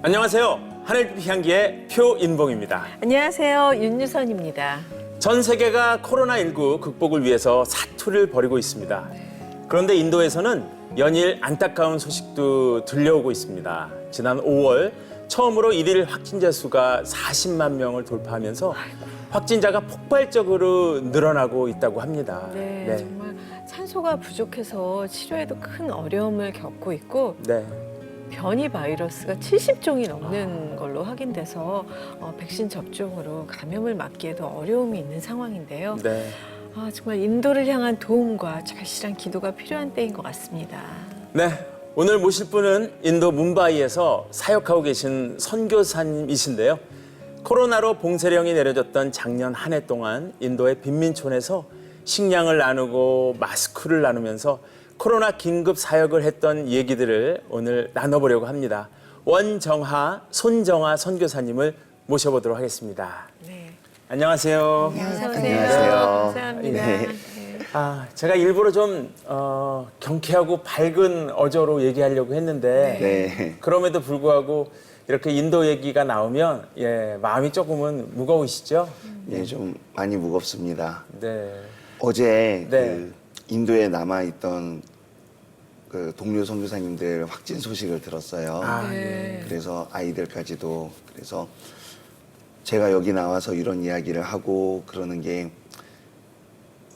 안녕하세요. 하늘빛 향기의 표인봉입니다. 안녕하세요. 윤유선입니다. 전 세계가 코로나19 극복을 위해서 사투를 벌이고 있습니다. 그런데 인도에서는 연일 안타까운 소식도 들려오고 있습니다. 지난 5월 처음으로 일일 확진자 수가 40만 명을 돌파하면서 확진자가 폭발적으로 늘어나고 있다고 합니다. 네, 정말 산소가 부족해서 치료에도 큰 어려움을 겪고 있고 네. 변이 바이러스가 70종이 넘는 걸로 확인돼서 백신 접종으로 감염을 막기에도 어려움이 있는 상황인데요. 네. 정말 인도를 향한 도움과 절실한 기도가 필요한 때인 것 같습니다. 네. 오늘 모실 분은 인도 뭄바이에서 사역하고 계신 선교사님이신데요. 코로나로 봉쇄령이 내려졌던 작년 한 해 동안 인도의 빈민촌에서 식량을 나누고 마스크를 나누면서 코로나 긴급 사역을 했던 얘기들을 오늘 나눠보려고 합니다. 원정하, 손정하 선교사님을 모셔보도록 하겠습니다. 네. 안녕하세요. 안녕하세요. 감사합니다. 네. 제가 일부러 좀 경쾌하고 밝은 어조로 얘기하려고 했는데 네. 그럼에도 불구하고 이렇게 인도 얘기가 나오면 마음이 조금은 무거우시죠? 예, 좀 많이 무겁습니다. 네. 어제 네. 그 인도에 남아있던 그 동료 선교사님들 확진 소식을 들었어요. 네. 그래서 아이들까지도. 그래서 제가 여기 나와서 이런 이야기를 하고 그러는 게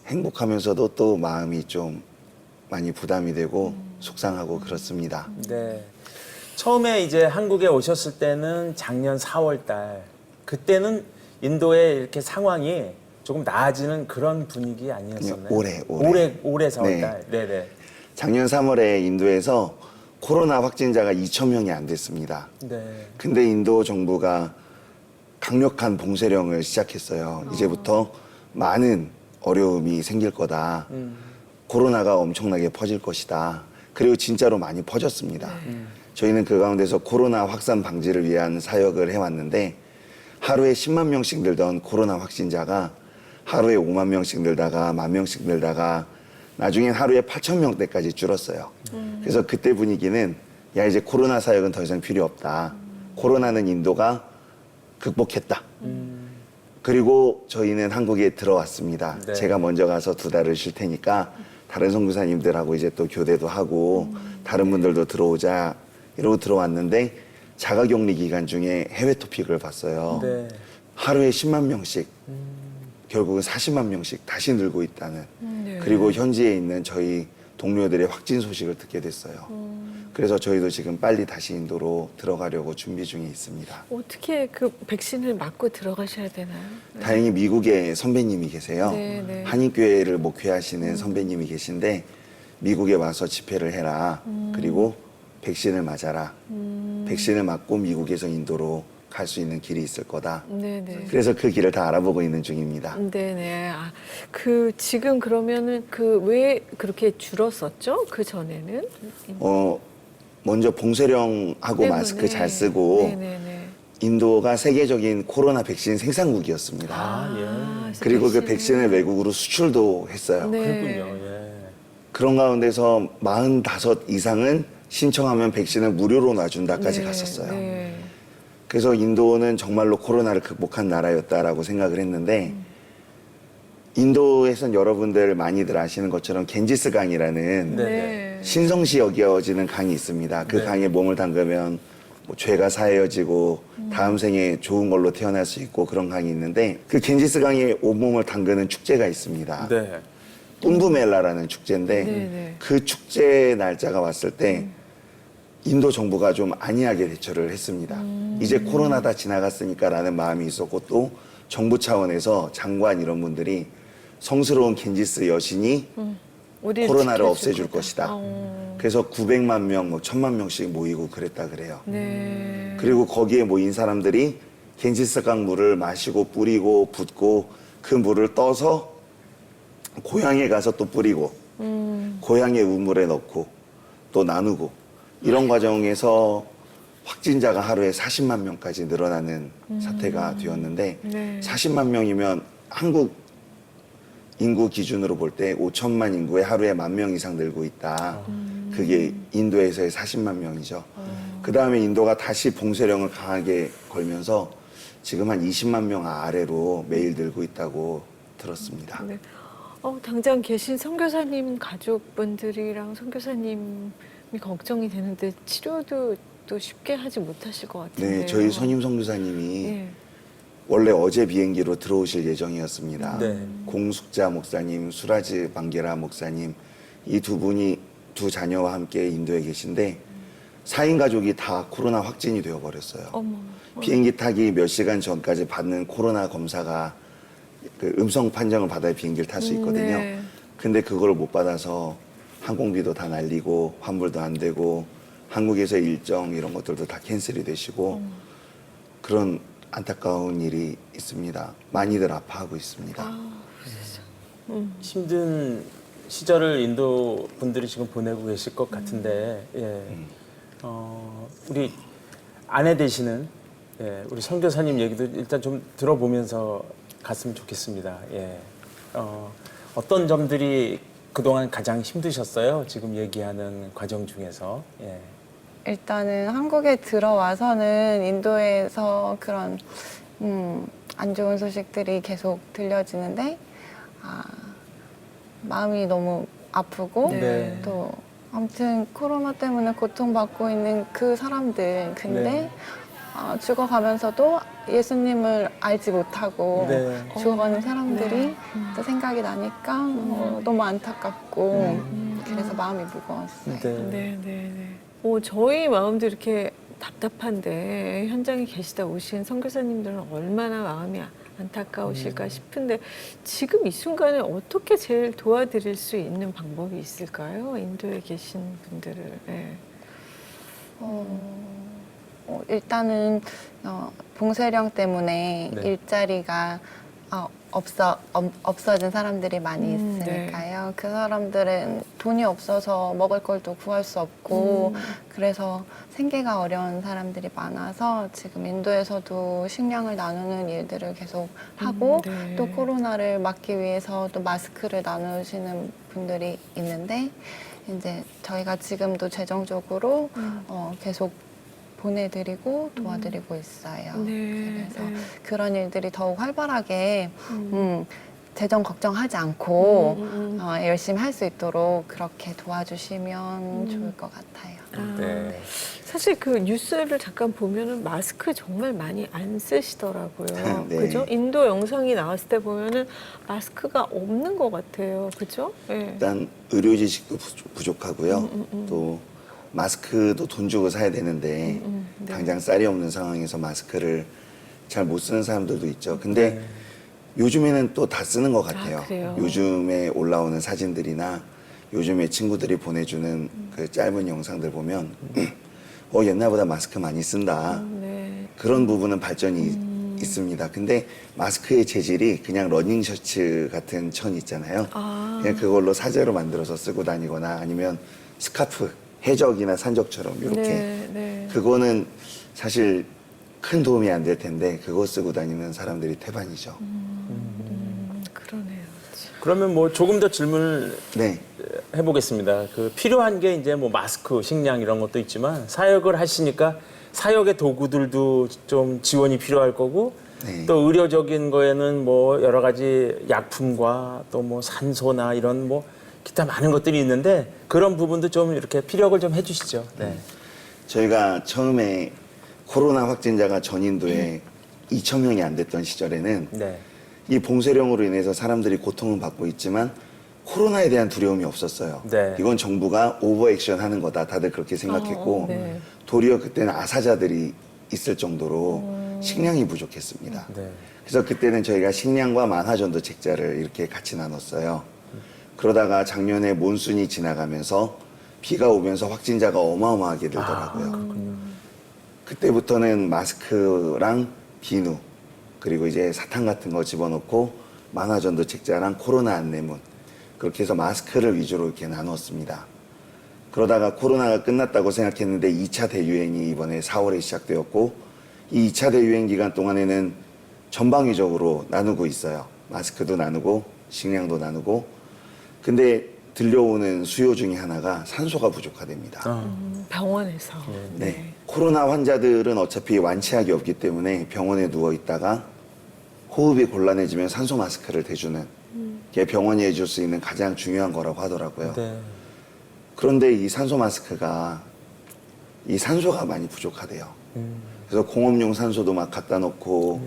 행복하면서도 또 마음이 좀 많이 부담이 되고 속상하고 그렇습니다. 네. 처음에 이제 한국에 오셨을 때는 작년 4월 달 그때는 인도의 이렇게 상황이 조금 나아지는 그런 분위기 아니었었나요? 올해 4월 달. 네, 네. 작년 3월에 인도에서 코로나 확진자가 2,000명이 안 됐습니다. 네. 근데 인도 정부가 강력한 봉쇄령을 시작했어요. 이제부터 많은 어려움이 생길 거다. 코로나가 엄청나게 퍼질 것이다. 그리고 진짜로 많이 퍼졌습니다. 저희는 그 가운데서 코로나 확산 방지를 위한 사역을 해왔는데 하루에 10만 명씩 늘던 코로나 확진자가 하루에 5만 명씩 늘다가 1만 명씩 늘다가 나중엔 하루에 8,000명대까지 줄었어요. 그래서 그때 분위기는 야 이제 코로나 사역은 더 이상 필요 없다. 코로나는 인도가 극복했다. 그리고 저희는 한국에 들어왔습니다. 네. 제가 먼저 가서 2달을 쉴 테니까 다른 선교사님들하고 이제 또 교대도 하고 다른 분들도 들어오자 이러고 들어왔는데 자가격리 기간 중에 해외 토픽을 봤어요. 네. 하루에 10만 명씩 결국은 40만 명씩 다시 늘고 있다는 네. 그리고 현지에 있는 저희 동료들의 확진 소식을 듣게 됐어요. 그래서 저희도 지금 빨리 다시 인도로 들어가려고 준비 중에 있습니다. 어떻게 그 백신을 맞고 들어가셔야 되나요? 다행히 미국에 선배님이 계세요. 네, 네. 한인교회를 목회하시는 선배님이 계신데 미국에 와서 집회를 해라. 그리고 백신을 맞아라. 백신을 맞고 미국에서 인도로 갈 수 있는 길이 있을 거다. 네네. 그래서 그 길을 다 알아보고 있는 중입니다. 네네. 지금 그러면은 왜 그렇게 줄었었죠? 그 전에는? 먼저 봉쇄령하고 마스크 잘 쓰고 네네네. 인도가 세계적인 코로나 백신 생산국이었습니다. 그리고 그 백신을 외국으로 수출도 했어요. 네. 그렇군요. 예. 그런 가운데서 45 이상은 신청하면 백신을 무료로 놔준다까지 네, 갔었어요. 네. 그래서 인도는 정말로 코로나를 극복한 나라였다라고 생각을 했는데 인도에선 여러분들 많이들 아시는 것처럼 겐지스 강이라는 네. 신성시 여겨지는 강이 있습니다. 그 네. 강에 몸을 담그면 뭐 죄가 사해지고 다음 생에 좋은 걸로 태어날 수 있고 그런 강이 있는데 그 겐지스 강에 온몸을 담그는 축제가 있습니다. 네. 쿰브멜라라는 축제인데 네네. 그 축제 날짜가 왔을 때 인도 정부가 좀 안이하게 대처를 했습니다. 이제 코로나 다 지나갔으니까라는 마음이 있었고 또 정부 차원에서 장관 이런 분들이 성스러운 겐지스 여신이 우리를 코로나를 지켜줄 없애줄 거다. 것이다. 그래서 900만 명, 1,000만 명씩 모이고 그랬다 그래요. 네. 그리고 거기에 모인 사람들이 겐지스 강 물을 마시고 뿌리고 붓고 그 물을 떠서 고향에 가서 또 뿌리고 고향의 우물에 넣고 또 나누고 이런 과정에서 확진자가 하루에 40만 명까지 늘어나는 사태가 되었는데 네. 40만 명이면 한국 인구 기준으로 볼 때 5천만 인구에 하루에 1만 명 이상 늘고 있다. 그게 인도에서의 40만 명이죠. 그 다음에 인도가 다시 봉쇄령을 강하게 걸면서 지금 한 20만 명 아래로 매일 늘고 있다고 들었습니다. 네. 당장 계신 선교사님 가족분들이랑 선교사님이 걱정이 되는데 치료도 또 쉽게 하지 못하실 것 같은데요. 네, 저희 선임 선교사님이 네. 원래 어제 비행기로 들어오실 예정이었습니다. 네. 공숙자 목사님, 수라즈 방게라 목사님 이 두 분이 두 자녀와 함께 인도에 계신데 4인 가족이 다 코로나 확진이 되어버렸어요. 어머. 비행기 타기 몇 시간 전까지 받는 코로나 검사가 그 음성 판정을 받아야 비행기를 탈 수 있거든요. 네. 근데 그걸 못 받아서 항공비도 다 날리고 환불도 안 되고 한국에서의 일정 이런 것들도 다 캔슬이 되시고 그런 안타까운 일이 있습니다. 많이들 아파하고 있습니다. 힘든 시절을 인도 분들이 지금 보내고 계실 것 같은데, 예. 우리 아내 되시는 우리 선교사님 얘기도 일단 좀 들어보면서 갔으면 좋겠습니다. 예. 어떤 점들이 그동안 가장 힘드셨어요? 지금 얘기하는 과정 중에서. 예. 일단은 한국에 들어와서는 인도에서 그런 안 좋은 소식들이 계속 들려지는데 마음이 너무 아프고 네. 또 아무튼 코로나 때문에 고통받고 있는 그 사람들 근데 네. 죽어가면서도 예수님을 알지 못하고 네. 죽어가는 사람들이 또 생각이 나니까 너무 안타깝고 그래서 마음이 무거웠어요. 네. 네. 저희 마음도 이렇게 답답한데 현장에 계시다 오신 선교사님들은 얼마나 마음이 안타까우실까 싶은데 지금 이 순간에 어떻게 제일 도와드릴 수 있는 방법이 있을까요? 인도에 계신 분들을. 네. 일단은 봉쇄령 때문에 네. 일자리가 없어진 사람들이 많이 있으니까요. 그 사람들은 돈이 없어서 먹을 걸 또 구할 수 없고 그래서 생계가 어려운 사람들이 많아서 지금 인도에서도 식량을 나누는 일들을 계속 하고 네. 또 코로나를 막기 위해서 또 마스크를 나누시는 분들이 있는데 이제 저희가 지금도 재정적으로 계속 보내드리고 도와드리고 있어요. 네. 그래서 그런 일들이 더욱 활발하게 재정 걱정하지 않고 열심히 할 수 있도록 그렇게 도와주시면 좋을 것 같아요. 네. 사실 그 뉴스를 잠깐 보면은 마스크 정말 많이 안 쓰시더라고요. 네. 그죠? 인도 영상이 나왔을 때 보면은 마스크가 없는 것 같아요. 그죠? 네. 일단 의료 지식도 부족하고요. 또 마스크도 돈 주고 사야 되는데 네. 당장 쌀이 없는 상황에서 마스크를 잘 못 쓰는 사람들도 있죠. 근데 요즘에는 또 다 쓰는 것 같아요. 그래요? 요즘에 올라오는 사진들이나 요즘에 친구들이 보내주는 그 짧은 영상들 보면 옛날보다 마스크 많이 쓴다. 네. 그런 부분은 발전이 있습니다. 근데 마스크의 재질이 그냥 러닝 셔츠 같은 천 있잖아요. 그냥 그걸로 사제로 만들어서 쓰고 다니거나 아니면 스카프, 해적이나 산적처럼 이렇게. 네. 그거는 사실 큰 도움이 안 될 텐데 그거 쓰고 다니는 사람들이 태반이죠. 그러네요. 그러면 뭐 조금 더 질문을 네. 해보겠습니다. 그 필요한 게 이제 뭐 마스크, 식량 이런 것도 있지만 사역을 하시니까 사역의 도구들도 좀 지원이 필요할 거고 네. 또 의료적인 거에는 뭐 여러 가지 약품과 또 뭐 산소나 이런 뭐 기타 많은 것들이 있는데 그런 부분도 좀 이렇게 피력을 좀 해주시죠. 네. 저희가 처음에 코로나 확진자가 전인도에 2,000명이 안 됐던 시절에는 네. 이 봉쇄령으로 인해서 사람들이 고통을 받고 있지만 코로나에 대한 두려움이 없었어요. 네. 이건 정부가 오버액션 하는 거다. 다들 그렇게 생각했고 네. 도리어 그때는 아사자들이 있을 정도로 식량이 부족했습니다. 네. 그래서 그때는 저희가 식량과 만화전도 책자를 이렇게 같이 나눴어요. 그러다가 작년에 몬순이 지나가면서 비가 오면서 확진자가 어마어마하게 늘더라고요. 그때부터는 마스크랑 비누 그리고 이제 사탕 같은 거 집어넣고 만화전도 책자랑 코로나 안내문 그렇게 해서 마스크를 위주로 이렇게 나눴습니다. 그러다가 코로나가 끝났다고 생각했는데 2차 대유행이 이번에 4월에 시작되었고 이 2차 대유행 기간 동안에는 전방위적으로 나누고 있어요. 마스크도 나누고 식량도 나누고 근데 들려오는 수요 중에 하나가 산소가 부족하답니다. 병원에서. 네. 코로나 환자들은 어차피 완치약이 없기 때문에 병원에 누워 있다가 호흡이 곤란해지면 산소 마스크를 대주는 게 병원이 해줄 수 있는 가장 중요한 거라고 하더라고요. 네. 그런데 이 산소 마스크가 이 산소가 많이 부족하대요. 그래서 공업용 산소도 막 갖다 놓고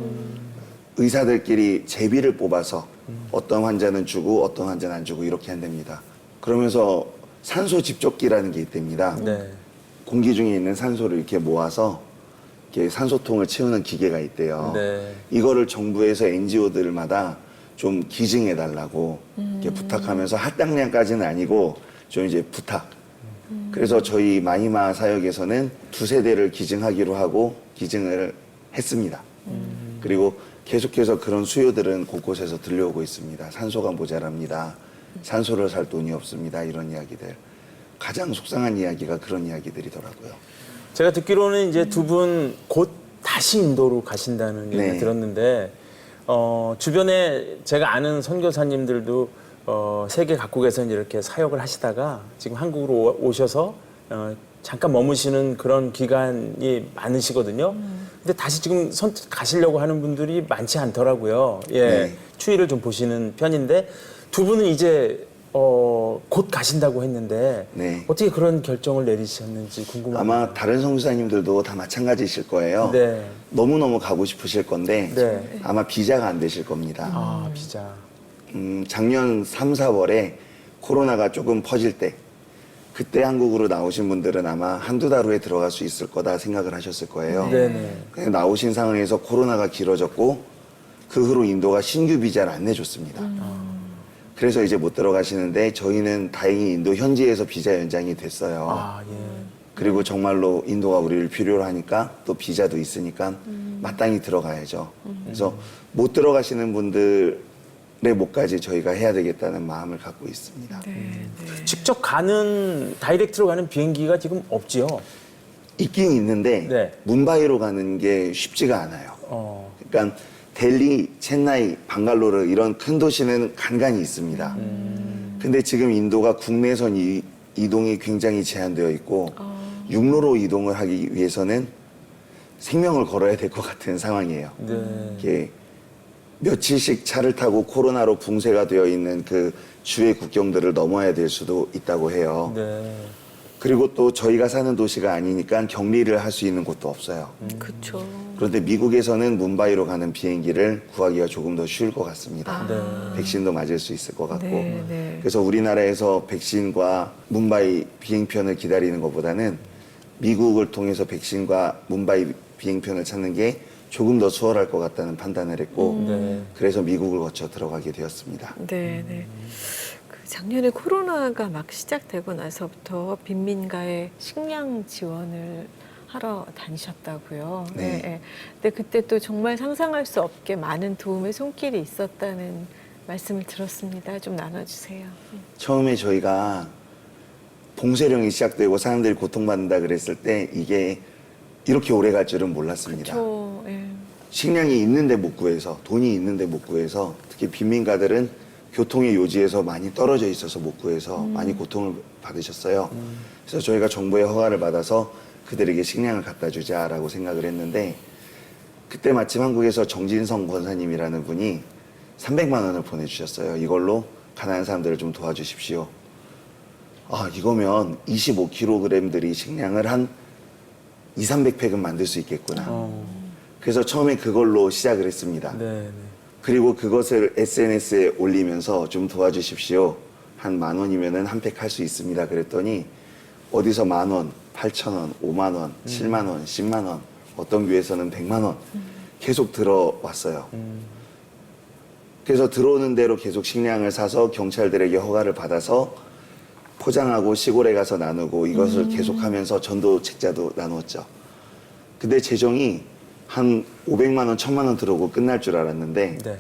의사들끼리 제비를 뽑아서 어떤 환자는 주고 어떤 환자는 안 주고 이렇게 한답니다. 그러면서 산소 집적기라는 게 있답니다. 네. 공기 중에 있는 산소를 이렇게 모아서 이렇게 산소통을 채우는 기계가 있대요. 네. 이거를 정부에서 NGO들마다 좀 기증해 달라고 이렇게 부탁하면서 할당량까지는 아니고 좀 이제 부탁. 그래서 저희 마히마 사역에서는 2세대를 기증하기로 하고 기증을 했습니다. 그리고 계속해서 그런 수요들은 곳곳에서 들려오고 있습니다. 산소가 모자랍니다. 산소를 살 돈이 없습니다. 이런 이야기들. 가장 속상한 이야기가 그런 이야기들이더라고요. 제가 듣기로는 이제 두 분 곧 다시 인도로 가신다는 얘기를 네. 들었는데 주변에 제가 아는 선교사님들도 세계 각국에서 이렇게 사역을 하시다가 지금 한국으로 오셔서 잠깐 머무시는 그런 기간이 많으시거든요. 근데 다시 지금 선뜻 가시려고 하는 분들이 많지 않더라고요. 예, 네. 추이를 좀 보시는 편인데 두 분은 이제 곧 가신다고 했는데 네. 어떻게 그런 결정을 내리셨는지 궁금합니다. 아마 다른 선교사님들도 다 마찬가지실 거예요. 네. 너무너무 가고 싶으실 건데 네. 아마 비자가 안 되실 겁니다. 아, 비자. 작년 3, 4월에 코로나가 조금 퍼질 때 그때 한국으로 나오신 분들은 아마 한두 달 후에 들어갈 수 있을 거다 생각을 하셨을 거예요. 네네. 근데 나오신 상황에서 코로나가 길어졌고 그 후로 인도가 신규 비자를 안 내줬습니다. 그래서 이제 못 들어가시는데 저희는 다행히 인도 현지에서 비자 연장이 됐어요. 아, 예. 그리고 정말로 인도가 우리를 필요로 하니까 또 비자도 있으니까 마땅히 들어가야죠. 그래서 못 들어가시는 분들의 몫까지 저희가 해야 되겠다는 마음을 갖고 있습니다. 네. 직접 가는 다이렉트로 가는 비행기가 지금 없지요. 있긴 있는데 네. 뭄바이로 가는 게 쉽지가 않아요. 그러니까 델리, 첸나이, 방갈로르 이런 큰 도시는 간간히 있습니다. 근데 지금 인도가 국내선 이동이 굉장히 제한되어 있고 육로로 이동을 하기 위해서는 생명을 걸어야 될 것 같은 상황이에요. 네. 이게 며칠씩 차를 타고 코로나로 붕괴가 되어 있는 그 주의 국경들을 넘어야 될 수도 있다고 해요. 네. 그리고 또 저희가 사는 도시가 아니니까 격리를 할 수 있는 곳도 없어요. 그렇죠. 그런데 미국에서는 뭄바이로 가는 비행기를 구하기가 조금 더 쉬울 것 같습니다. 네. 백신도 맞을 수 있을 것 같고. 네. 그래서 우리나라에서 백신과 뭄바이 비행편을 기다리는 것보다는 미국을 통해서 백신과 뭄바이 비행편을 찾는 게 조금 더 수월할 것 같다는 판단을 했고 네. 그래서 미국을 거쳐 들어가게 되었습니다. 네. 그 작년에 코로나가 막 시작되고 나서부터 빈민가에 식량 지원을 하러 다니셨다고요. 네. 근데 그때 또 정말 상상할 수 없게 많은 도움의 손길이 있었다는 말씀을 들었습니다. 좀 나눠주세요. 처음에 저희가 봉쇄령이 시작되고 사람들이 고통받는다 그랬을 때 이게 이렇게 오래 갈 줄은 몰랐습니다. 그렇죠. 예. 식량이 있는데 못 구해서 돈이 있는데 못 구해서 특히 빈민가들은 교통의 요지에서 많이 떨어져 있어서 못 구해서 많이 고통을 받으셨어요. 그래서 저희가 정부의 허가를 받아서 그들에게 식량을 갖다 주자라고 생각을 했는데 그때 마침 한국에서 정진성 권사님이라는 분이 300만 원을 보내주셨어요. 이걸로 가난한 사람들을 좀 도와주십시오. 아, 이거면 25kg들이 식량을 한 200~300팩은 만들 수 있겠구나. 그래서 처음에 그걸로 시작을 했습니다. 네. 그리고 그것을 SNS에 올리면서 좀 도와주십시오. 한 10,000원이면은 한 팩 할 수 있습니다. 그랬더니 어디서 10,000원, 8,000원, 50,000원, 70,000원, 100,000원, 어떤 교회에서는 100,000원 계속 들어왔어요. 그래서 들어오는 대로 계속 식량을 사서 경찰들에게 허가를 받아서 포장하고 시골에 가서 나누고 이것을 계속하면서 전도 책자도 나누었죠. 근데 재정이 한 500만 원, 1,000만 원 들어오고 끝날 줄 알았는데 네.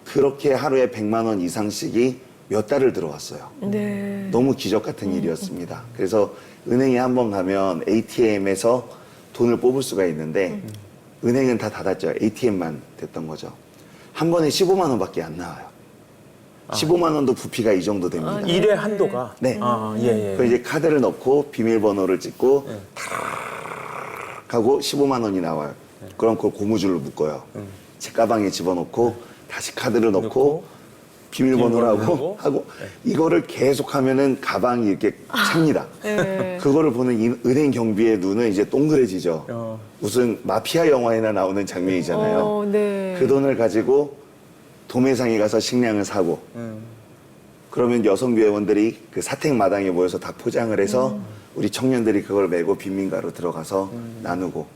그렇게 하루에 100만 원 이상씩이 몇 달을 들어왔어요. 네. 너무 기적 같은 일이었습니다. 그래서 은행에 한번 가면 ATM에서 돈을 뽑을 수가 있는데 은행은 다 닫았죠. ATM만 됐던 거죠. 한 번에 15만 원밖에 안 나와요. 15만 원도 부피가 이 정도 됩니다. 일의 한도가. 네. 아, 예. 그 이제 카드를 넣고 비밀번호를 찍고 하고 15만 원이 나와요. 그럼 그걸 고무줄로 묶어요. 제 가방에 집어넣고 다시 카드를 넣고 비밀번호라고 비밀번호라고? 하고 이거를 계속 하면은 가방이 이렇게 찹니다. 네. 그거를 보는 이 은행 경비의 눈은 이제 동그래지죠. 어. 무슨 마피아 영화에나 나오는 장면이잖아요. 네. 그 돈을 가지고 도매상에 가서 식량을 사고 그러면 여성 교회원들이 그 사택 마당에 모여서 다 포장을 해서 우리 청년들이 그걸 메고 빈민가로 들어가서 나누고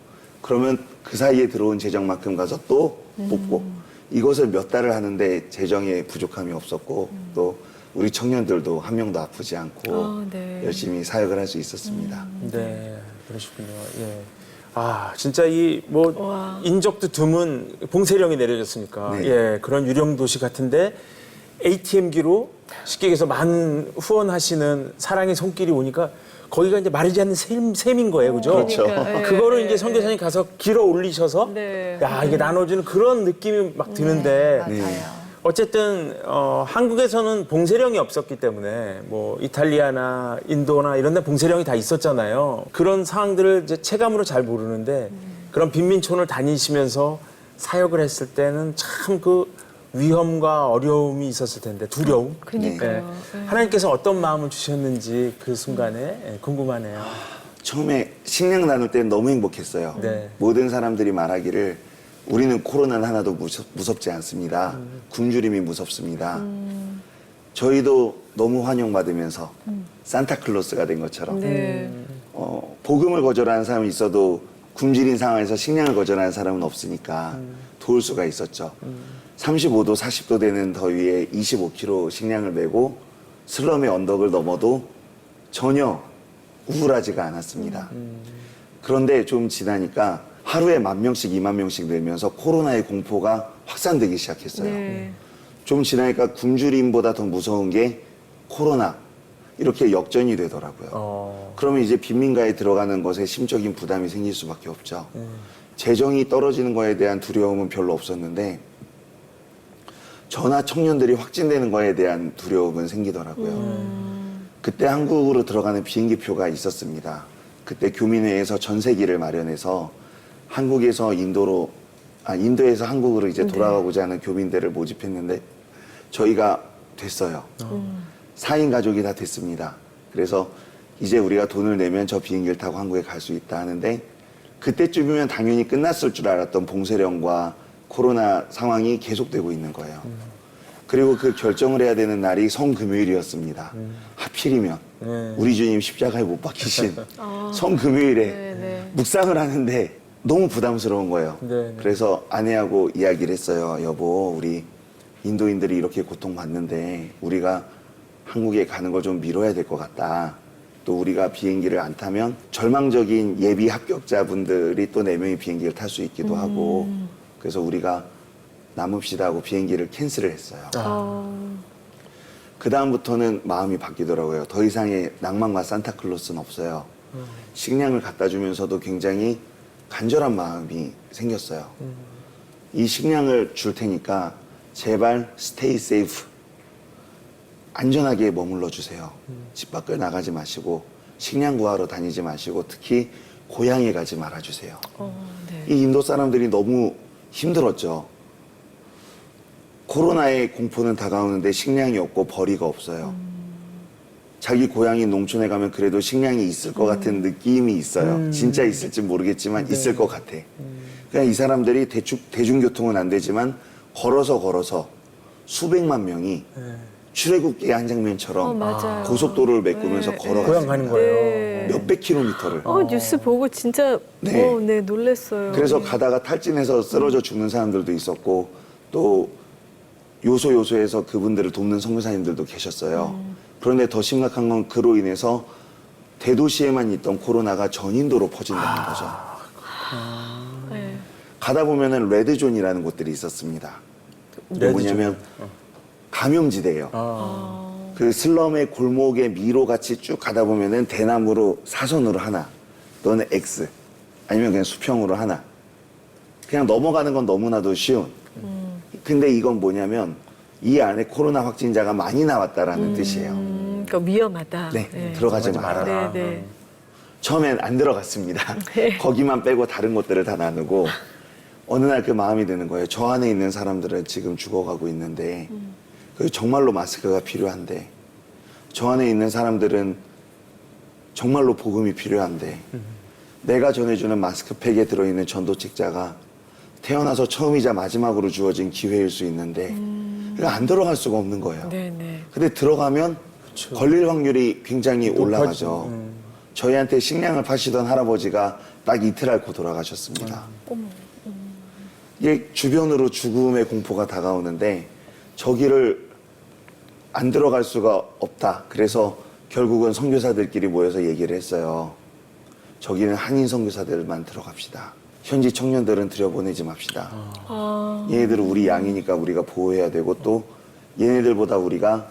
그러면 그 사이에 들어온 재정만큼 가서 또 뽑고 이것을 몇 달을 하는데 재정에 부족함이 없었고 또 우리 청년들도 한 명도 아프지 않고 네. 열심히 사역을 할 수 있었습니다. 네, 그러시군요. 예. 아, 진짜 이 뭐 와. 인적도 드문 봉쇄령이 내려졌으니까 네. 예, 그런 유령 도시 같은데 ATM기로 쉽게 얘기해서 많은 후원하시는 사랑의 손길이 오니까 거기가 이제 마르지 않는 셈인 거예요, 그죠? 그렇죠. 그러니까, 예, 그거를 예, 이제 선교사님 가서 길어 올리셔서 네. 야 이게 나눠주는 그런 느낌이 막 드는데 네, 맞아요. 어쨌든 한국에서는 봉쇄령이 없었기 때문에 뭐 이탈리아나 인도나 이런 데 봉쇄령이 다 있었잖아요. 그런 상황들을 이제 체감으로 잘 모르는데 그런 빈민촌을 다니시면서 사역을 했을 때는 참 그 위험과 어려움이 있었을 텐데 두려움. 그러니까요. 예. 하나님께서 어떤 마음을 주셨는지 그 순간에 예, 궁금하네요. 처음에 식량 나눌 때는 너무 행복했어요. 네. 모든 사람들이 말하기를 우리는 코로나는 하나도 무섭지 않습니다. 굶주림이 무섭습니다. 저희도 너무 환영받으면서 산타클로스가 된 것처럼 네. 복음을 거절하는 사람이 있어도 굶주린 상황에서 식량을 거절하는 사람은 없으니까 도울 수가 있었죠. 35도, 40도 되는 더위에 25kg 식량을 메고 슬럼의 언덕을 넘어도 전혀 우울하지가 않았습니다. 그런데 좀 지나니까 하루에 10,000명씩, 20,000명씩 늘면서 코로나의 공포가 확산되기 시작했어요. 네. 좀 지나니까 굶주림보다 더 무서운 게 코로나. 이렇게 역전이 되더라고요. 그러면 이제 빈민가에 들어가는 것에 심적인 부담이 생길 수밖에 없죠. 재정이 떨어지는 거에 대한 두려움은 별로 없었는데 저나 청년들이 확진되는 거에 대한 두려움은 생기더라고요. 그때 한국으로 들어가는 비행기표가 있었습니다. 그때 교민회에서 전세기를 마련해서 한국에서 인도에서 한국으로 이제 돌아가고자 하는 교민들을 모집했는데 저희가 됐어요. 4인 가족이 다 됐습니다. 그래서 이제 우리가 돈을 내면 저 비행기를 타고 한국에 갈 수 있다 하는데 그때쯤이면 당연히 끝났을 줄 알았던 봉쇄령과 코로나 상황이 계속되고 있는 거예요. 그리고 그 결정을 해야 되는 날이 성금요일이었습니다. 하필이면 우리 주님 십자가에 못 박히신 성금요일에 네. 묵상을 하는데 너무 부담스러운 거예요. 네. 그래서 아내하고 이야기를 했어요. 여보, 우리 인도인들이 이렇게 고통받는데 우리가 한국에 가는 걸 좀 미뤄야 될 것 같다. 또 우리가 비행기를 안 타면 절망적인 예비 합격자분들이 또 4명이 비행기를 탈 수 있기도 하고 그래서 우리가 남읍시다 하고 비행기를 캔슬을 했어요. 그 다음부터는 마음이 바뀌더라고요. 더 이상의 낭만과 산타클로스는 없어요. 식량을 갖다 주면서도 굉장히 간절한 마음이 생겼어요. 이 식량을 줄 테니까 제발 스테이 세이프 안전하게 머물러 주세요. 집 밖을 나가지 마시고 식량 구하러 다니지 마시고 특히 고향에 가지 말아 주세요. 네. 이 인도 사람들이 너무 힘들었죠. 코로나의 공포는 다가오는데 식량이 없고 벌이가 없어요. 자기 고향인 농촌에 가면 그래도 식량이 있을 것 같은 느낌이 있어요. 진짜 있을지 모르겠지만 있을 것 같아. 그냥 이 사람들이 대중교통은 안 되지만 걸어서 수백만 명이 출애굽기의 한 장면처럼 맞아요. 고속도로를 메꾸면서 걸어갔어요. 고향 가는 거예요. 네. 몇백 킬로미터를. 뉴스 보고 진짜 네. 네, 놀랐어요. 그래서 가다가 탈진해서 쓰러져 죽는 사람들도 있었고 또 요소에서 그분들을 돕는 선교사님들도 계셨어요. 그런데 더 심각한 건 그로 인해서 대도시에만 있던 코로나가 전 인도로 퍼진다는 거죠. 네. 가다 보면은 레드존이라는 곳들이 있었습니다. 레드존. 뭐냐면 감염지대예요. 그 슬럼의 골목의 미로 같이 쭉 가다 보면은 대나무로 사선으로 하나, 또는 X, 아니면 그냥 수평으로 하나. 그냥 넘어가는 건 너무나도 쉬운. 근데 이건 뭐냐면 이 안에 코로나 확진자가 많이 나왔다라는 뜻이에요. 그러니까 위험하다. 네, 들어가지 말아라. 네. 처음엔 안 들어갔습니다. 거기만 빼고 다른 곳들을 다 나누고 어느 날 그 마음이 드는 거예요. 저 안에 있는 사람들은 지금 죽어가고 있는데 그 정말로 마스크가 필요한데 저 안에 있는 사람들은 정말로 복음이 필요한데 내가 전해주는 마스크팩에 들어있는 전도책자가 태어나서 처음이자 마지막으로 주어진 기회일 수 있는데 그러니까 안 들어갈 수가 없는 거예요. 네네. 근데 들어가면 걸릴 확률이 굉장히 올라가죠. 저희한테 식량을 파시던 할아버지가 딱 이틀 앓고 돌아가셨습니다. 이게 주변으로 죽음의 공포가 다가오는데 저기를 안 들어갈 수가 없다. 그래서 결국은 선교사들끼리 모여서 얘기를 했어요. 저기는 한인 선교사들만 들어갑시다. 현지 청년들은 들여보내지 맙시다. 얘네들은 우리 양이니까 우리가 보호해야 되고 또 얘네들보다 우리가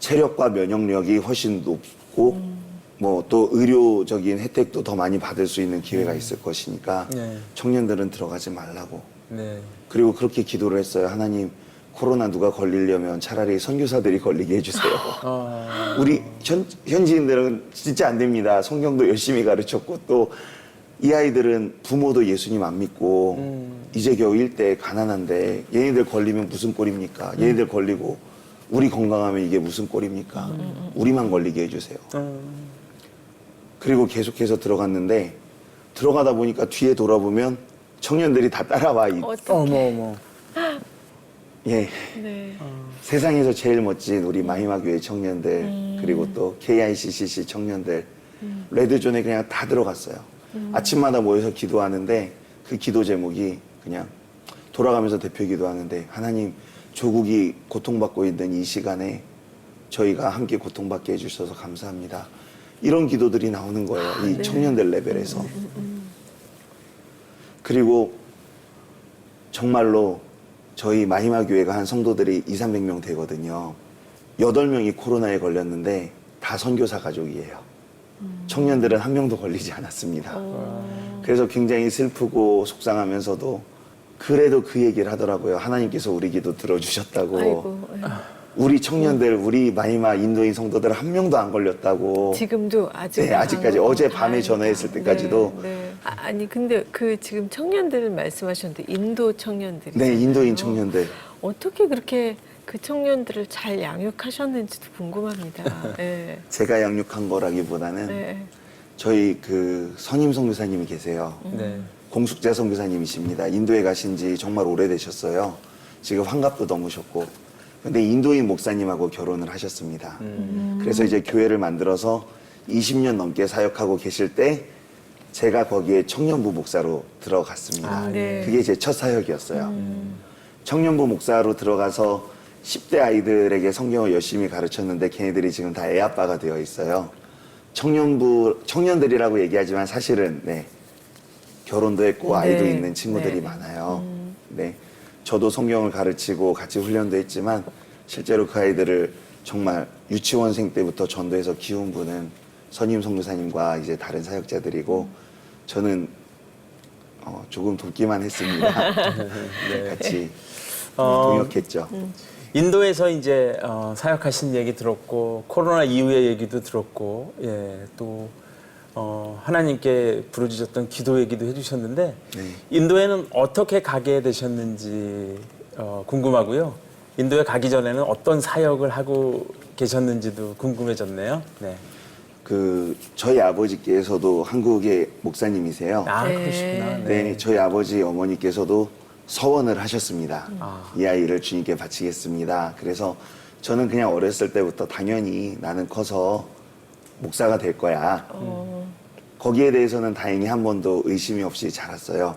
체력과 면역력이 훨씬 높고 뭐 또 의료적인 혜택도 더 많이 받을 수 있는 기회가 있을 것이니까 네. 청년들은 들어가지 말라고. 네. 그리고 그렇게 기도를 했어요. 하나님, 코로나 누가 걸리려면 차라리 선교사들이 걸리게 해주세요. 우리 현지인들은 진짜 안 됩니다. 성경도 열심히 가르쳤고 또 이 아이들은 부모도 예수님 안 믿고 이제 겨우 일대 가난한데 얘네들 걸리면 무슨 꼴입니까? 얘네들 걸리고 우리 건강하면 이게 무슨 꼴입니까? 우리만 걸리게 해주세요. 그리고 계속해서 들어갔는데 들어가다 보니까 뒤에 돌아보면 청년들이 다 따라와. 어머. 예. 네. 세상에서 제일 멋진 우리 마히마교회 청년들 그리고 또 KICCC 청년들 레드존에 그냥 다 들어갔어요. 아침마다 모여서 기도하는데 그 기도 제목이 그냥 돌아가면서 대표 기도하는데 하나님 조국이 고통받고 있는 이 시간에 저희가 함께 고통받게 해주셔서 감사합니다. 이런 기도들이 나오는 거예요. 이 청년들 레벨에서. 그리고 정말로 저희 마히마교회가 한 성도들이 200~300명 되거든요. 8명이 코로나에 걸렸는데 다 선교사 가족이에요. 청년들은 한 명도 걸리지 않았습니다. 그래서 굉장히 슬프고 속상하면서도 그래도 그 얘기를 하더라고요. 하나님께서 우리 기도 들어주셨다고. 아이고. 우리 청년들, 우리 마히마 인도인 성도들 한 명도 안 걸렸다고. 지금도 아직 네, 아직까지 어제 밤에 다행이다. 전화했을 때까지도. 네, 네. 아니 근데 그 지금 청년들을 말씀하셨는데 인도 청년들이 네, 인도인 청년들. 어떻게 그렇게 그 청년들을 잘 양육하셨는지도 궁금합니다. 네. 제가 양육한 거라기보다는 네. 저희 그 선임 선교사님이 계세요. 네. 공숙자 선교사님이십니다. 인도에 가신 지 정말 오래되셨어요. 지금 환갑도 넘으셨고. 근데 인도인 목사님하고 결혼을 하셨습니다. 그래서 이제 교회를 만들어서 20년 넘게 사역하고 계실 때 제가 거기에 청년부 목사로 들어갔습니다. 네. 그게 제 첫 사역이었어요. 청년부 목사로 들어가서 10대 아이들에게 성경을 열심히 가르쳤는데 걔네들이 지금 다 애아빠가 되어 있어요. 청년들이라고 얘기하지만 사실은 네, 결혼도 했고 아이도 네. 있는 친구들이 네. 많아요. 네, 저도 성경을 가르치고 같이 훈련도 했지만 실제로 그 아이들을 정말 유치원생 때부터 전도해서 키운 분은 선임 선교사님과 이제 다른 사역자들이고 저는 조금 돕기만 했습니다. 같이 동역했죠. 인도에서 이제 사역하신 얘기 들었고 코로나 이후의 얘기도 들었고 또 하나님께 부르주셨던 기도 얘기도 해주셨는데 네. 인도에는 어떻게 가게 되셨는지 궁금하고요. 인도에 가기 전에는 어떤 사역을 하고 계셨는지도 궁금해졌네요. 네. 저희 아버지께서도 한국의 목사님이세요. 아 네. 그러시구나. 네, 저희 아버지 어머니께서도 서원을 하셨습니다. 이 아이를 주님께 바치겠습니다. 그래서 저는 그냥 어렸을 때부터 당연히 나는 커서 목사가 될 거야. 거기에 대해서는 다행히 한 번도 의심이 없이 자랐어요.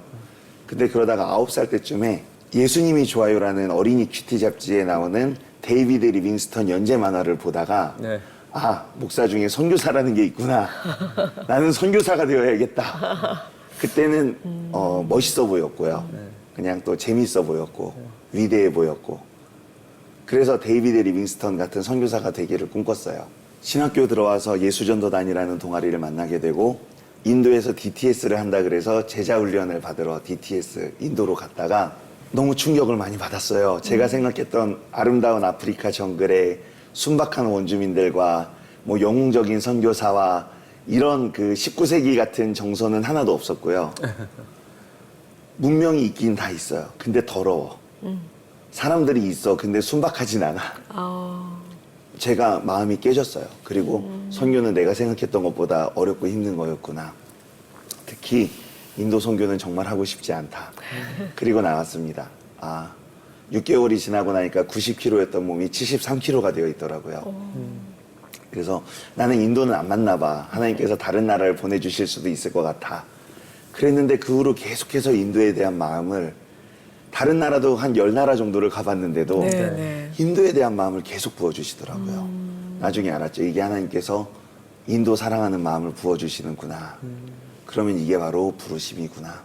근데 그러다가 9살 때쯤에 예수님이 좋아요라는 어린이 큐티 잡지에 나오는 데이비드 리빙스턴 연재 만화를 보다가 네. 아, 목사 중에 선교사라는 게 있구나. 나는 선교사가 되어야겠다. 그때는 멋있어 보였고요. 그냥 또 재밌어 보였고 위대해 보였고 그래서 데이비드 리빙스턴 같은 선교사가 되기를 꿈꿨어요. 신학교 들어와서 예수전도단이라는 동아리를 만나게 되고 인도에서 DTS를 한다 그래서 제자훈련을 받으러 DTS 인도로 갔다가 너무 충격을 많이 받았어요. 제가 생각했던 아름다운 아프리카 정글의 순박한 원주민들과 뭐 영웅적인 선교사와 이런 그 19세기 같은 정서는 하나도 없었고요. 문명이 있긴 다 있어요. 근데 더러워. 사람들이 있어. 근데 순박하진 않아. 아, 제가 마음이 깨졌어요. 그리고 선교는 내가 생각했던 것보다 어렵고 힘든 거였구나. 특히 인도 선교는 정말 하고 싶지 않다. 그리고 나왔습니다. 6개월이 지나고 나니까 90kg였던 몸이 73kg가 되어 있더라고요. 그래서 나는 인도는 안 맞나 봐. 하나님께서 다른 나라를 보내주실 수도 있을 것 같아. 그랬는데 그 후로 계속해서 인도에 대한 마음을 다른 나라도 한 10나라 정도를 가봤는데도 네. 인도에 대한 마음을 계속 부어주시더라고요. 나중에 알았죠. 이게 하나님께서 인도 사랑하는 마음을 부어주시는구나. 그러면 이게 바로 부르심이구나.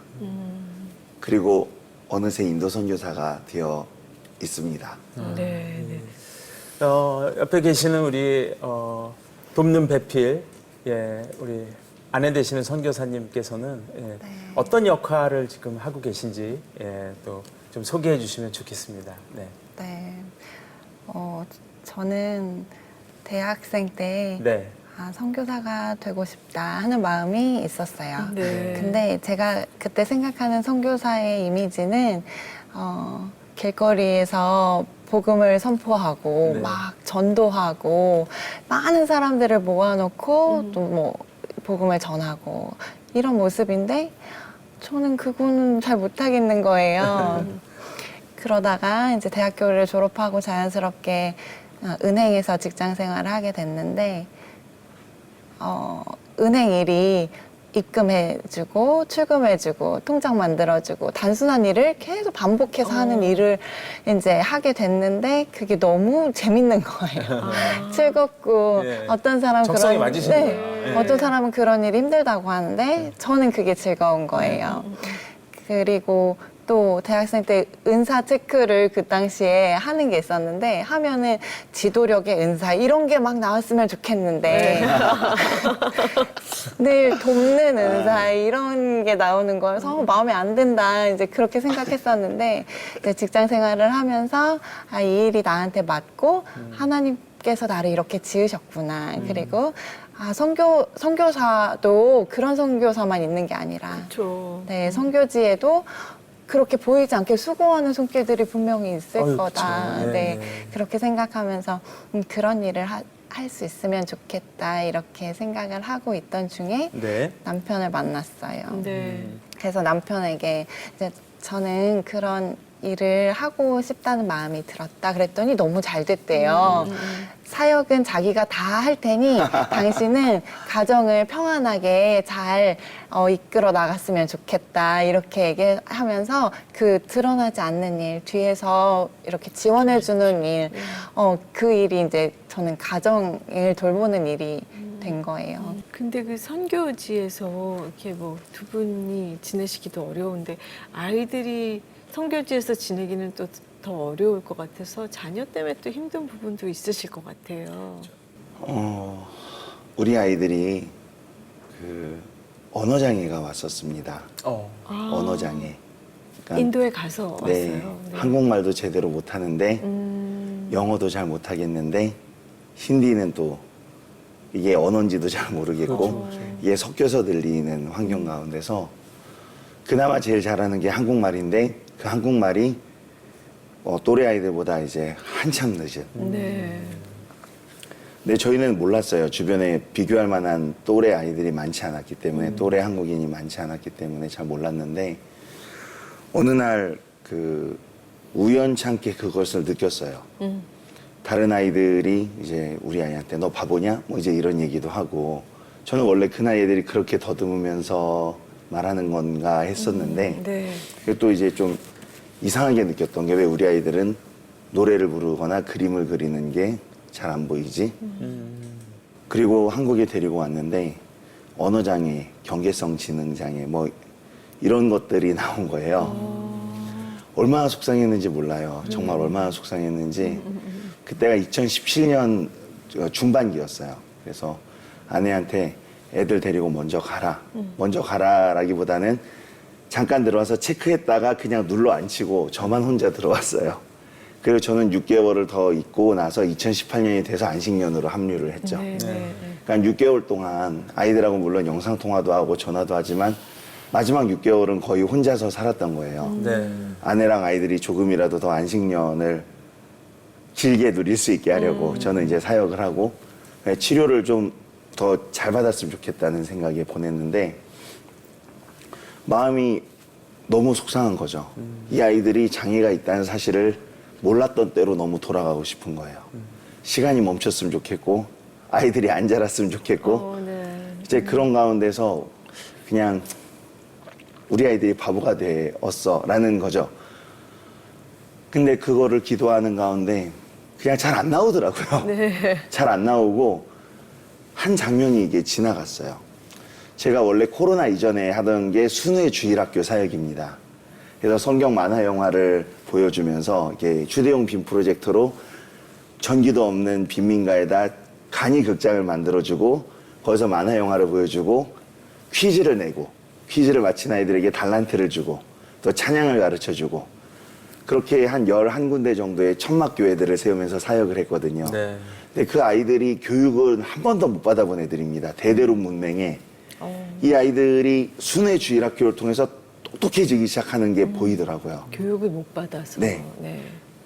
그리고 어느새 인도 선교사가 되어 있습니다. 네. 옆에 계시는 우리 돕는 배필, 우리 아내 되시는 선교사님께서는 어떤 역할을 지금 하고 계신지 또 좀 소개해 주시면 좋겠습니다. 네. 네. 저는 대학생 때 네. 선교사가 되고 싶다 하는 마음이 있었어요. 네. 근데 제가 그때 생각하는 선교사의 이미지는 길거리에서 복음을 선포하고 네. 막 전도하고 많은 사람들을 모아놓고 또 뭐 복음을 전하고 이런 모습인데 저는 그거는 잘 못하겠는 거예요. 그러다가 이제 대학교를 졸업하고 자연스럽게 은행에서 직장 생활을 하게 됐는데 은행 일이 입금해주고 출금해주고 통장 만들어주고 단순한 일을 계속 반복해서 하는 일을 이제 하게 됐는데 그게 너무 재밌는 거예요. 즐겁고 네. 어떤 사람은 적성에 맞으시는구나. 네. 어떤 사람은 그런 일이 힘들다고 하는데 저는 그게 즐거운 거예요. 그리고 또 대학생 때 은사 체크를 그 당시에 하는 게 있었는데 하면은 지도력의 은사 이런 게 막 나왔으면 좋겠는데 늘 돕는 은사 이런 게 나오는 거여서 마음에 안 든다 이제 그렇게 생각했었는데 이제 직장 생활을 하면서 이 일이 나한테 맞고 하나님께서 나를 이렇게 지으셨구나. 그리고 선교사도 그런 선교사만 있는 게 아니라 그렇죠. 네, 선교지에도 그렇게 보이지 않게 수고하는 손길들이 분명히 있을 어휴, 거다. 그쵸. 네, 네. 그렇게 생각하면서 그런 일을 할 수 있으면 좋겠다 이렇게 생각을 하고 있던 중에 네. 남편을 만났어요. 네. 그래서 남편에게 이제 저는 그런 일을 하고 싶다는 마음이 들었다 그랬더니 너무 잘 됐대요. 사역은 자기가 다 할 테니 당신은 가정을 평안하게 잘 이끌어 나갔으면 좋겠다 이렇게 얘기하면서 그 드러나지 않는 일 뒤에서 이렇게 지원해주는 일 그 일이 이제 저는 가정을 돌보는 일이 된 거예요. 근데 그 선교지에서 이렇게 뭐 두 분이 지내시기도 어려운데 아이들이 선교지에서 지내기는 또 더 어려울 것 같아서 자녀 때문에 또 힘든 부분도 있으실 것 같아요. 우리 아이들이 그 언어장애가 왔었습니다. 언어장애. 그러니까 인도에 가서 네, 왔어요. 네. 한국말도 제대로 못하는데 영어도 잘 못하겠는데 힌디는 또 이게 언어인지도 잘 모르겠고 이게 섞여서 들리는 환경 가운데서 그나마 제일 잘하는 게 한국말인데 그 한국말이 또래 아이들보다 이제 한참 늦은. 네. 근데 저희는 몰랐어요. 주변에 비교할 만한 또래 아이들이 많지 않았기 때문에 또래 한국인이 많지 않았기 때문에 잘 몰랐는데 어느 날 그 우연찮게 그것을 느꼈어요. 다른 아이들이 이제 우리 아이한테 너 바보냐? 뭐 이제 이런 얘기도 하고 저는 원래 그 나이 애들이 그렇게 더듬으면서 말하는 건가 했었는데 네. 그게 또 이제 좀 이상하게 느꼈던 게 왜 우리 아이들은 노래를 부르거나 그림을 그리는 게 잘 안 보이지? 그리고 한국에 데리고 왔는데 언어장애, 경계성 지능장애 뭐 이런 것들이 나온 거예요. 얼마나 속상했는지 몰라요. 정말 얼마나 속상했는지. 그때가 2017년 중반기였어요. 그래서 아내한테 애들 데리고 먼저 가라. 먼저 가라라기보다는 잠깐 들어와서 체크했다가 그냥 눌러 앉히고 저만 혼자 들어왔어요. 그리고 저는 6개월을 더 있고 나서 2018년이 돼서 안식년으로 합류를 했죠. 네, 네, 네. 그러니까 6개월 동안 아이들하고 물론 영상통화도 하고 전화도 하지만 마지막 6개월은 거의 혼자서 살았던 거예요. 네. 아내랑 아이들이 조금이라도 더 안식년을 길게 누릴 수 있게 하려고 저는 이제 사역을 하고 치료를 좀 더 잘 받았으면 좋겠다는 생각에 보냈는데 마음이 너무 속상한 거죠. 이 아이들이 장애가 있다는 사실을 몰랐던 때로 너무 돌아가고 싶은 거예요. 시간이 멈췄으면 좋겠고 아이들이 안 자랐으면 좋겠고 네. 이제 그런 가운데서 그냥 우리 아이들이 바보가 되었어 라는 거죠. 근데 그거를 기도하는 가운데 그냥 잘 안 나오더라고요. 네. 잘 안 나오고 한 장면이 이게 지나갔어요. 제가 원래 코로나 이전에 하던 게 순회 주일학교 사역입니다. 그래서 성경 만화 영화를 보여주면서 이렇게 휴대용 빔 프로젝터로 전기도 없는 빈민가에다 간이 극장을 만들어주고 거기서 만화 영화를 보여주고 퀴즈를 내고 퀴즈를 마친 아이들에게 달란트를 주고 또 찬양을 가르쳐주고 그렇게 한 11군데 정도의 천막교회들을 세우면서 사역을 했거든요. 네. 근데 그 아이들이 교육을 한 번도 못 받아본 애들입니다. 대대로 문맹에. 이 아이들이 순회 주일학교를 통해서 똑똑해지기 시작하는 게 보이더라고요. 교육을 못 받아서. 네. 네.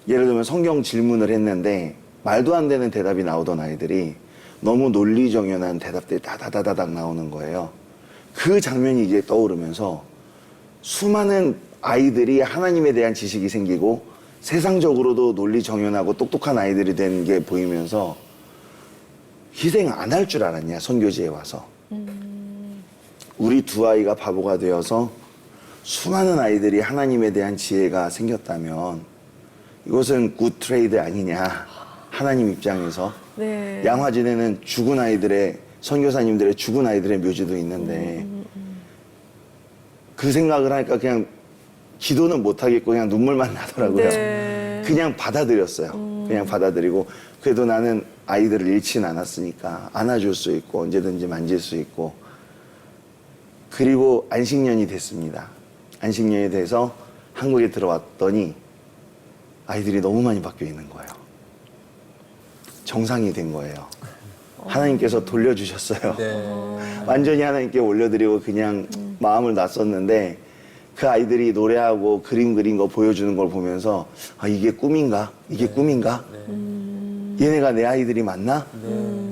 예를 들면 성경 질문을 했는데 말도 안 되는 대답이 나오던 아이들이 너무 논리정연한 대답들이 다다다다닥 나오는 거예요. 그 장면이 이제 떠오르면서 수많은 아이들이 하나님에 대한 지식이 생기고 세상적으로도 논리정연하고 똑똑한 아이들이 된 게 보이면서 희생 안 할 줄 알았냐, 선교지에 와서. 우리 두 아이가 바보가 되어서 수많은 아이들이 하나님에 대한 지혜가 생겼다면 이것은 굿 트레이드 아니냐, 하나님 입장에서. 네. 양화진에는 죽은 아이들의, 선교사님들의 죽은 아이들의 묘지도 있는데 그 생각을 하니까 그냥 기도는 못하겠고 그냥 눈물만 나더라고요. 네. 그냥 받아들였어요. 그냥 받아들이고 그래도 나는 아이들을 잃진 않았으니까 안아줄 수 있고 언제든지 만질 수 있고. 그리고 안식년이 됐습니다. 안식년이 돼서 한국에 들어왔더니 아이들이 너무 많이 바뀌어 있는 거예요. 정상이 된 거예요. 하나님께서 돌려주셨어요. 네. 완전히 하나님께 올려드리고 그냥 마음을 놨었는데 그 아이들이 노래하고 그림 그린 거 보여주는 걸 보면서 아, 이게 꿈인가? 이게 꿈인가? 얘네가 내 아이들이 맞나?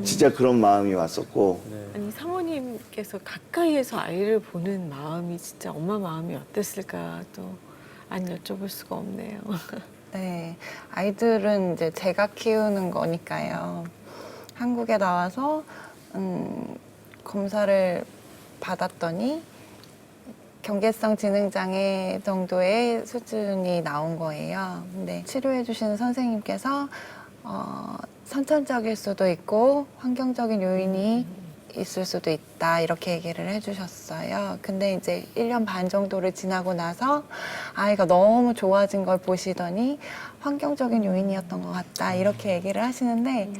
진짜 그런 마음이 왔었고 아니 사모님께서 가까이에서 아이를 보는 마음이 진짜 엄마 마음이 어땠을까 또 안 여쭤볼 수가 없네요. 네, 아이들은 이제 제가 키우는 거니까요. 한국에 나와서 검사를 받았더니 경계성 지능장애 정도의 수준이 나온 거예요. 근데 치료해 주시는 선생님께서 선천적일 수도 있고 환경적인 요인이 있을 수도 있다 이렇게 얘기를 해주셨어요. 근데 이제 1년 반 정도를 지나고 나서 아이가 너무 좋아진 걸 보시더니 환경적인 요인이었던 것 같다 이렇게 얘기를 하시는데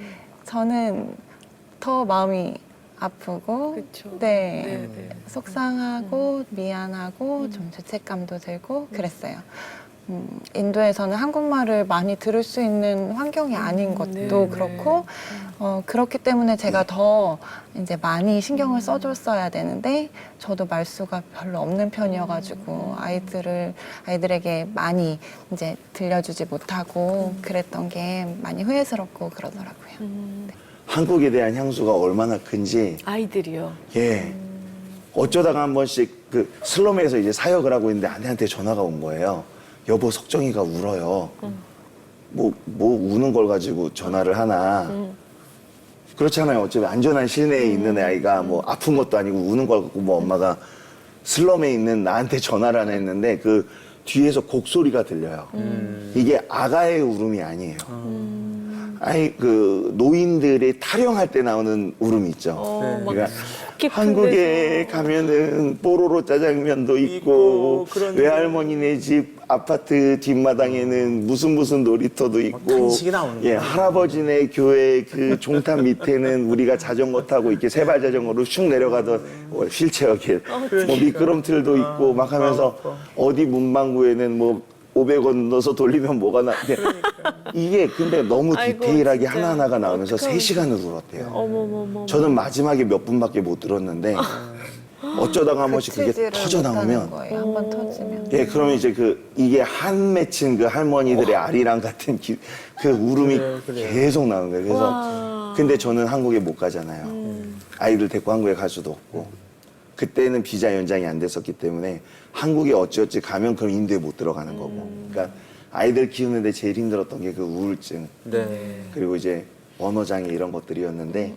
저는 더 마음이 아프고 그쵸. 네, 네, 네. 속상하고 미안하고 좀 죄책감도 들고 그랬어요. 인도에서는 한국말을 많이 들을 수 있는 환경이 아닌 것도 네, 그렇고 그렇기 때문에 제가 더 이제 많이 신경을 써줬어야 되는데 저도 말수가 별로 없는 편이어가지고 아이들에게 많이 이제 들려주지 못하고 그랬던 게 많이 후회스럽고 그러더라고요. 한국에 대한 향수가 얼마나 큰지 아이들이요. 예. 어쩌다가 한 번씩 그 슬럼에서 이제 사역을 하고 있는데 아내한테 전화가 온 거예요. 여보, 석정이가 울어요. 뭐 우는 걸 가지고 전화를 하나. 그렇잖아요. 어차피 안전한 실내에 있는 아이가 뭐 아픈 것도 아니고 우는 걸 갖고 뭐 엄마가 슬럼에 있는 나한테 전화를 하나 했는데 그 뒤에서 곡소리가 들려요. 이게 아가의 울음이 아니에요. 아니 그 노인들이 타령할 때 나오는 울음이 있죠. 막 그러니까 깊은 한국에 데서. 가면은 뽀로로 짜장면도 있고 있고, 그런데. 외할머니네 집 아파트 뒷마당에는 무슨 놀이터도 있고 간식이 나오는 예, 거야. 할아버지네 교회 그 종탑 밑에는 우리가 자전거 타고 이렇게 세발 자전거로 슉 내려가던 휠체어 길, 뭐 미끄럼틀도 있고 막 하면서 어디 문방구에는 뭐 500원 넣어서 돌리면 뭐가 나. 이게 근데 너무 아이고, 디테일하게 진짜. 하나하나가 나오면서 어떡하면 3시간을 울었대요. 어머머머. 저는 마지막에 몇 분밖에 못 들었는데 어쩌다가 한 번씩 그게 그치지를 터져 못하는 나오면 거예요. 한번 터지면. 예, 그러면 이제 이게 한 맺힌 그 할머니들의 아리랑 같은 그 울음이 그래요. 계속 나오는 거예요. 그래서 와. 근데 저는 한국에 못 가잖아요. 아이들 데리고 한국에 갈 수도 없고 그때는 비자 연장이 안 됐었기 때문에 한국에 어찌어찌 가면 그럼 인도에 못 들어가는 거고. 그러니까 아이들 키우는데 제일 힘들었던 게 그 우울증 네. 그리고 이제 언어장애 이런 것들이었는데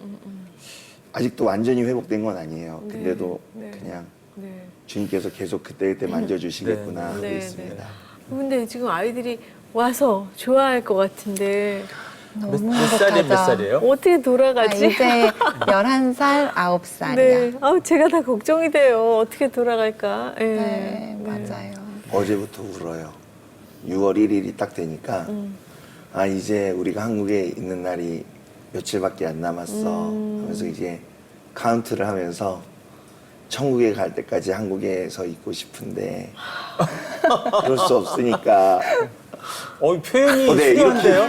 아직도 완전히 회복된 건 아니에요. 근데도 네. 그냥 네. 주님께서 계속 그때그때 만져주시겠구나 하고 네, 있습니다. 근데 지금 아이들이 와서 좋아할 것 같은데 너무 몇 살이 몇 행복하죠. 살이에요? 어떻게 아, 돌아가지? 이제 11살, 9살이야. 네. 제가 다 걱정이 돼요. 어떻게 돌아갈까? 예. 네, 맞아요. 어제부터 울어요. 6월 1일이 딱 되니까 아 이제 우리가 한국에 있는 날이 며칠밖에 안 남았어 하면서 이제 카운트를 하면서 천국에 갈 때까지 한국에서 있고 싶은데 그럴 수 없으니까 표현이 네, 수려한데요?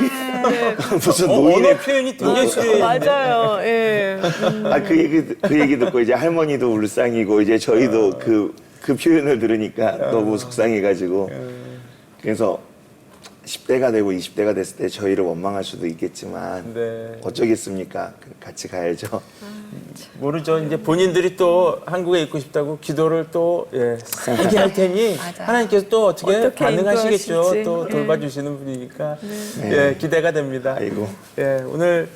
무슨 언어 노인의 표현이 굉장히 수려해요. 맞아요. 예. 아, 그 얘기 듣고 이제 할머니도 울상이고 이제 저희도 그 표현을 들으니까 너무 속상해가지고 그래서 10대가 되고 20대가 됐을 때 저희를 원망할 수도 있겠지만 네. 어쩌겠습니까? 같이 가야죠. 모르죠. 이제 본인들이 또 한국에 있고 싶다고 기도를 또 세게 할 테니 맞아. 하나님께서 또 어떻게 반응하시겠죠. 인도하실지. 또 예. 돌봐주시는 분이니까 네. 기대가 됩니다. 아이고. 오늘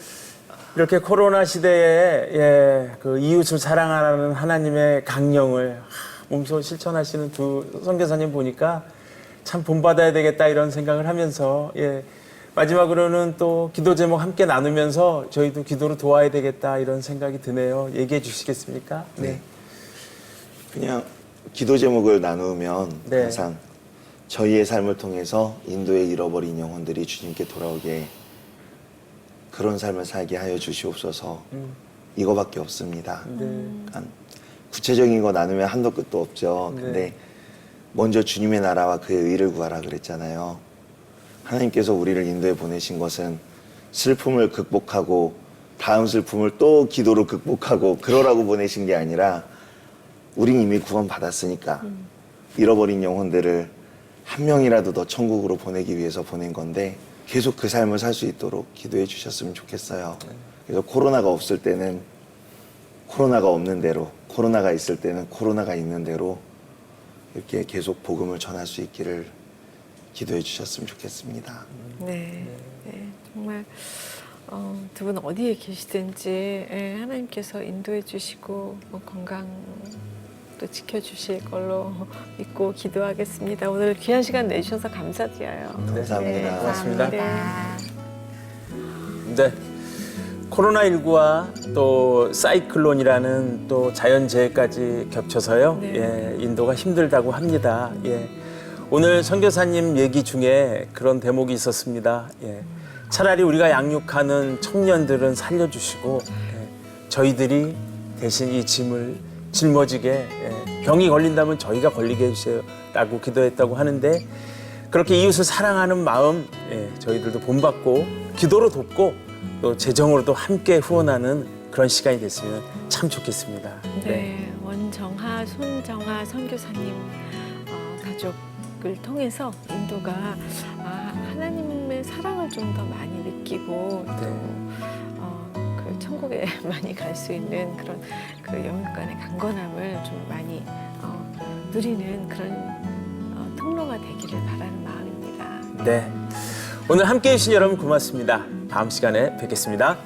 이렇게 코로나 시대에 그 이웃을 사랑하는 하나님의 강령을 몸소 실천하시는 두 선교사님 보니까 참 본받아야 되겠다 이런 생각을 하면서 마지막으로는 또 기도 제목 함께 나누면서 저희도 기도로 도와야 되겠다 이런 생각이 드네요. 얘기해 주시겠습니까? 네. 그냥 기도 제목을 나누면 네. 항상 저희의 삶을 통해서 인도에 잃어버린 영혼들이 주님께 돌아오게 그런 삶을 살게 하여 주시옵소서. 이거밖에 없습니다. 그러니까 구체적인 거 나누면 한도 끝도 없죠. 네. 근데 먼저 주님의 나라와 그의 의를 구하라 그랬잖아요. 하나님께서 우리를 인도에 보내신 것은 슬픔을 극복하고 다음 슬픔을 또 기도로 극복하고 그러라고 보내신 게 아니라 우린 이미 구원 받았으니까 잃어버린 영혼들을 한 명이라도 더 천국으로 보내기 위해서 보낸 건데 계속 그 삶을 살 수 있도록 기도해 주셨으면 좋겠어요. 그래서 코로나가 없을 때는 코로나가 없는 대로, 코로나가 있을 때는 코로나가 있는 대로 이렇게 계속 복음을 전할 수 있기를 기도해 주셨으면 좋겠습니다. 네. 정말 두 분 어디에 계시든지 하나님께서 인도해 주시고 건강도 지켜주실 걸로 믿고 기도하겠습니다. 오늘 귀한 시간 내주셔서 감사드려요. 감사합니다. 네, 고맙습니다. 네. 코로나19와 또 사이클론이라는 또 자연재해까지 겹쳐서요. 네. 인도가 힘들다고 합니다. 오늘 선교사님 얘기 중에 그런 대목이 있었습니다. 차라리 우리가 양육하는 청년들은 살려주시고 저희들이 대신 이 짐을 짊어지게 병이 걸린다면 저희가 걸리게 해주세요라고 기도했다고 하는데 그렇게 이웃을 사랑하는 마음 저희들도 본받고 기도로 돕고 또 재정으로도 함께 후원하는 그런 시간이 됐으면 참 좋겠습니다. 네, 원정하, 손정하 선교사님 가족을 통해서 인도가 하나님의 사랑을 좀 더 많이 느끼고 또 그 천국에 많이 갈 수 있는 그런 그 영육간의 강건함을 좀 많이 누리는 그런 통로가 되기를 바라는 마음입니다. 네, 오늘 함께해 주신 여러분 고맙습니다. 다음 시간에 뵙겠습니다.